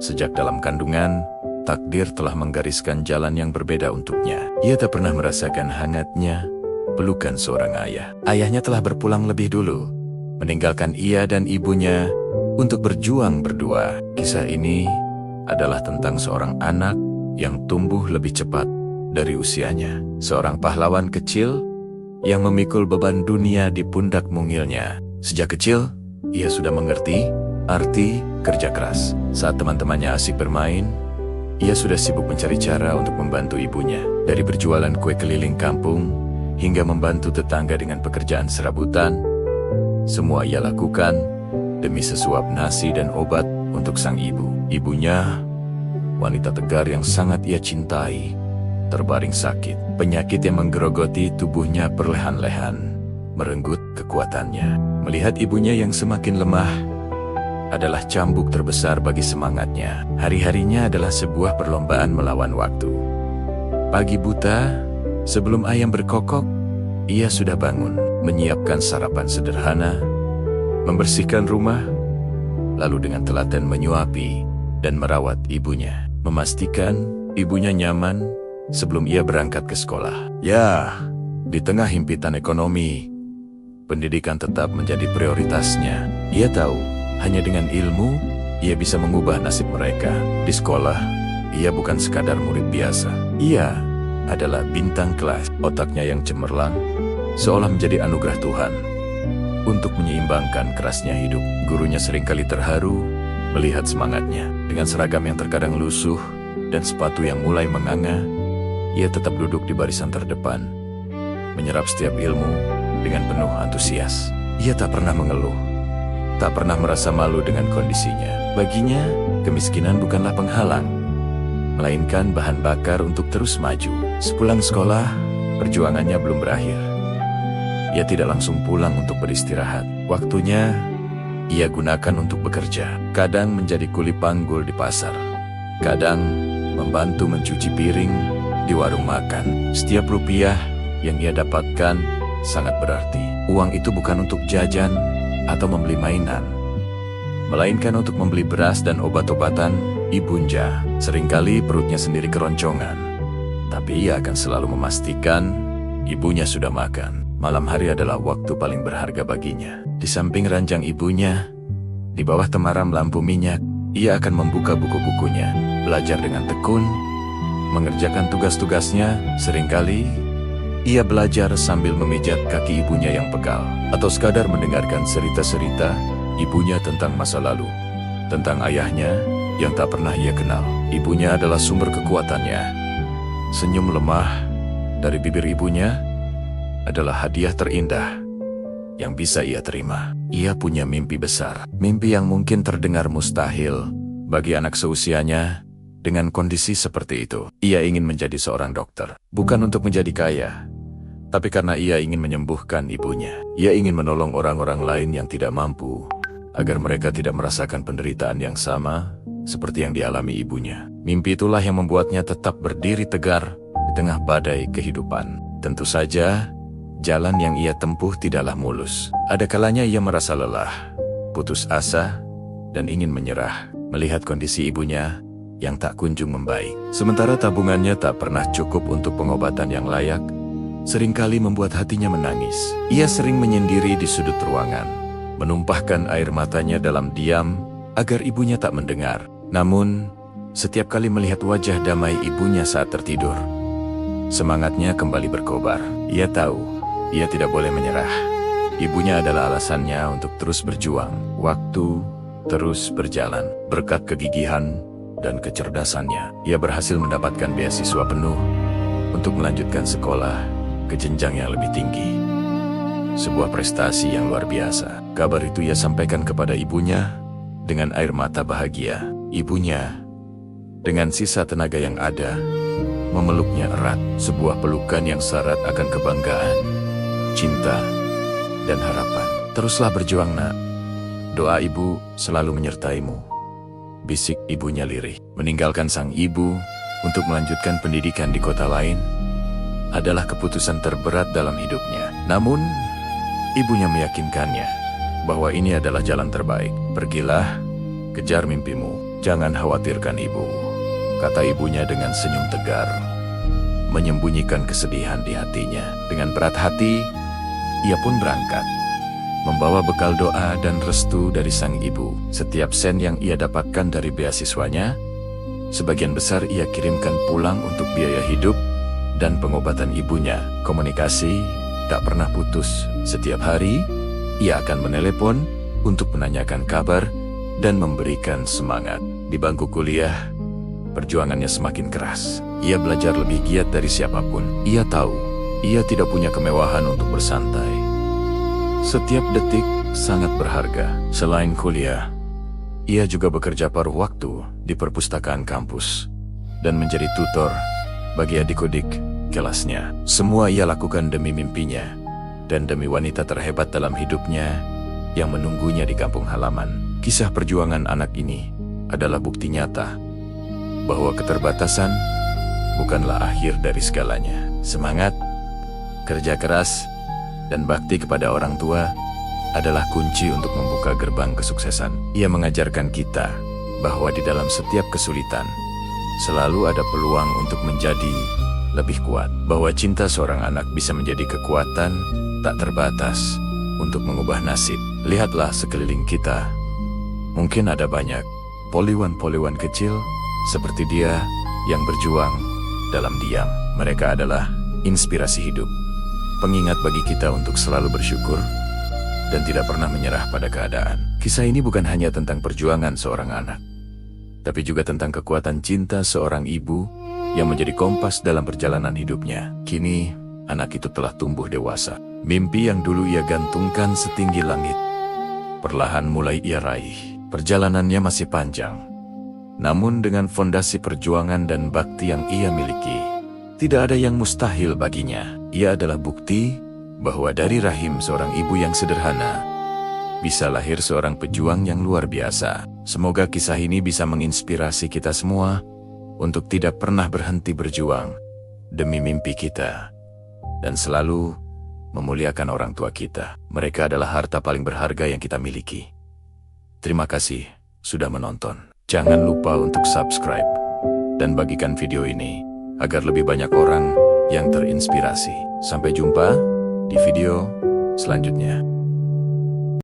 Sejak dalam kandungan, takdir telah menggariskan jalan yang berbeda untuknya. Ia tak pernah merasakan hangatnya pelukan seorang ayah. Ayahnya telah berpulang lebih dulu, meninggalkan ia dan ibunya untuk berjuang berdua. Kisah ini adalah tentang seorang anak yang tumbuh lebih cepat dari usianya. Seorang pahlawan kecil yang memikul beban dunia di pundak mungilnya. Sejak kecil, ia sudah mengerti arti kerja keras. Saat teman-temannya asik bermain, ia sudah sibuk mencari cara untuk membantu ibunya. Dari berjualan kue keliling kampung hingga membantu tetangga dengan pekerjaan serabutan, semua ia lakukan demi sesuap nasi dan obat untuk sang ibu. Ibunya, wanita tegar yang sangat ia cintai, terbaring sakit. Penyakit yang menggerogoti tubuhnya perlahan-lahan merenggut kekuatannya. Melihat ibunya yang semakin lemah adalah cambuk terbesar bagi semangatnya. Hari-harinya adalah sebuah perlombaan melawan waktu. Pagi buta, sebelum ayam berkokok, ia sudah bangun, menyiapkan sarapan sederhana, membersihkan rumah, lalu dengan telaten menyuapi dan merawat ibunya, memastikan ibunya nyaman sebelum ia berangkat ke sekolah. Ya, di tengah himpitan ekonomi, pendidikan tetap menjadi prioritasnya. Ia tahu, hanya dengan ilmu, ia bisa mengubah nasib mereka. Di sekolah, ia bukan sekadar murid biasa. Ia adalah bintang kelas. Otaknya yang cemerlang, seolah menjadi anugerah Tuhan untuk menyeimbangkan kerasnya hidup. Gurunya seringkali terharu melihat semangatnya. Dengan seragam yang terkadang lusuh dan sepatu yang mulai menganga, ia tetap duduk di barisan terdepan, menyerap setiap ilmu dengan penuh antusias. Ia tak pernah mengeluh, tak pernah merasa malu dengan kondisinya. Baginya, kemiskinan bukanlah penghalang, melainkan bahan bakar untuk terus maju. Sepulang sekolah, perjuangannya belum berakhir. Ia tidak langsung pulang untuk beristirahat. Waktunya ia gunakan untuk bekerja. Kadang menjadi kuli panggul di pasar, kadang membantu mencuci piring di warung makan. Setiap rupiah yang ia dapatkan sangat berarti. Uang itu bukan untuk jajan atau membeli mainan, melainkan untuk membeli beras dan obat-obatan ibunja. Seringkali perutnya sendiri keroncongan, tapi ia akan selalu memastikan ibunya sudah makan. Malam hari adalah waktu paling berharga baginya. Di samping ranjang ibunya, di bawah temaram lampu minyak, ia akan membuka buku-bukunya, belajar dengan tekun, mengerjakan tugas-tugasnya. Seringkali, ia belajar sambil memijat kaki ibunya yang pegal, atau sekadar mendengarkan cerita-cerita ibunya tentang masa lalu, tentang ayahnya yang tak pernah ia kenal. Ibunya adalah sumber kekuatannya. Senyum lemah dari bibir ibunya adalah hadiah terindah yang bisa ia terima. Ia punya mimpi besar, mimpi yang mungkin terdengar mustahil bagi anak seusianya. Dengan kondisi seperti itu, ia ingin menjadi seorang dokter, bukan untuk menjadi kaya, tapi karena ia ingin menyembuhkan ibunya. Ia ingin menolong orang-orang lain yang tidak mampu, agar mereka tidak merasakan penderitaan yang sama seperti yang dialami ibunya. Mimpi itulah yang membuatnya tetap berdiri tegar di tengah badai kehidupan. Tentu saja, jalan yang ia tempuh tidaklah mulus. Ada kalanya ia merasa lelah, putus asa, dan ingin menyerah melihat kondisi ibunya yang tak kunjung membaik. Sementara tabungannya tak pernah cukup untuk pengobatan yang layak, seringkali membuat hatinya menangis. Ia sering menyendiri di sudut ruangan, menumpahkan air matanya dalam diam agar ibunya tak mendengar. Namun, setiap kali melihat wajah damai ibunya saat tertidur, semangatnya kembali berkobar. Ia tahu ia tidak boleh menyerah. Ibunya adalah alasannya untuk terus berjuang. Waktu terus berjalan. Berkat kegigihan dan kecerdasannya, ia berhasil mendapatkan beasiswa penuh untuk melanjutkan sekolah ke jenjang yang lebih tinggi. Sebuah prestasi yang luar biasa. Kabar itu ia sampaikan kepada ibunya dengan air mata bahagia. Ibunya, dengan sisa tenaga yang ada, memeluknya erat. Sebuah pelukan yang syarat akan kebanggaan, cinta, dan harapan. Teruslah berjuang, nak. Doa ibu selalu menyertaimu, bisik ibunya lirih. Meninggalkan sang ibu untuk melanjutkan pendidikan di kota lain adalah keputusan terberat dalam hidupnya. Namun, ibunya meyakinkannya bahwa ini adalah jalan terbaik. Pergilah, kejar mimpimu. "Jangan khawatirkan ibu," kata ibunya dengan senyum tegar, menyembunyikan kesedihan di hatinya. Dengan berat hati, ia pun berangkat, membawa bekal doa dan restu dari sang ibu. Setiap sen yang ia dapatkan dari beasiswanya, sebagian besar ia kirimkan pulang untuk biaya hidup dan pengobatan ibunya. Komunikasi tak pernah putus. Setiap hari, ia akan menelepon untuk menanyakan kabar dan memberikan semangat. Di bangku kuliah, perjuangannya semakin keras. Ia belajar lebih giat dari siapapun. Ia tahu, ia tidak punya kemewahan untuk bersantai. Setiap detik sangat berharga. Selain kuliah, ia juga bekerja paruh waktu di perpustakaan kampus dan menjadi tutor bagi adik-adik kelasnya. Semua ia lakukan demi mimpinya dan demi wanita terhebat dalam hidupnya yang menunggunya di kampung halaman. Kisah perjuangan anak ini adalah bukti nyata bahwa keterbatasan bukanlah akhir dari segalanya. Semangat, kerja keras, dan bakti kepada orang tua adalah kunci untuk membuka gerbang kesuksesan. Ia mengajarkan kita bahwa di dalam setiap kesulitan selalu ada peluang untuk menjadi lebih kuat. Bahwa cinta seorang anak bisa menjadi kekuatan tak terbatas untuk mengubah nasib. Lihatlah sekeliling kita. Mungkin ada banyak poliwan-poliwan kecil seperti dia yang berjuang dalam diam. Mereka adalah inspirasi hidup, pengingat bagi kita untuk selalu bersyukur dan tidak pernah menyerah pada keadaan. Kisah ini bukan hanya tentang perjuangan seorang anak, tapi juga tentang kekuatan cinta seorang ibu yang menjadi kompas dalam perjalanan hidupnya. Kini, anak itu telah tumbuh dewasa. Mimpi yang dulu ia gantungkan setinggi langit, perlahan mulai ia raih. Perjalanannya masih panjang, namun dengan fondasi perjuangan dan bakti yang ia miliki, tidak ada yang mustahil baginya. Ia adalah bukti bahwa dari rahim seorang ibu yang sederhana, bisa lahir seorang pejuang yang luar biasa. Semoga kisah ini bisa menginspirasi kita semua untuk tidak pernah berhenti berjuang demi mimpi kita, dan selalu memuliakan orang tua kita. Mereka adalah harta paling berharga yang kita miliki. Terima kasih sudah menonton. Jangan lupa untuk subscribe dan bagikan video ini agar lebih banyak orang yang terinspirasi. Sampai jumpa di video selanjutnya.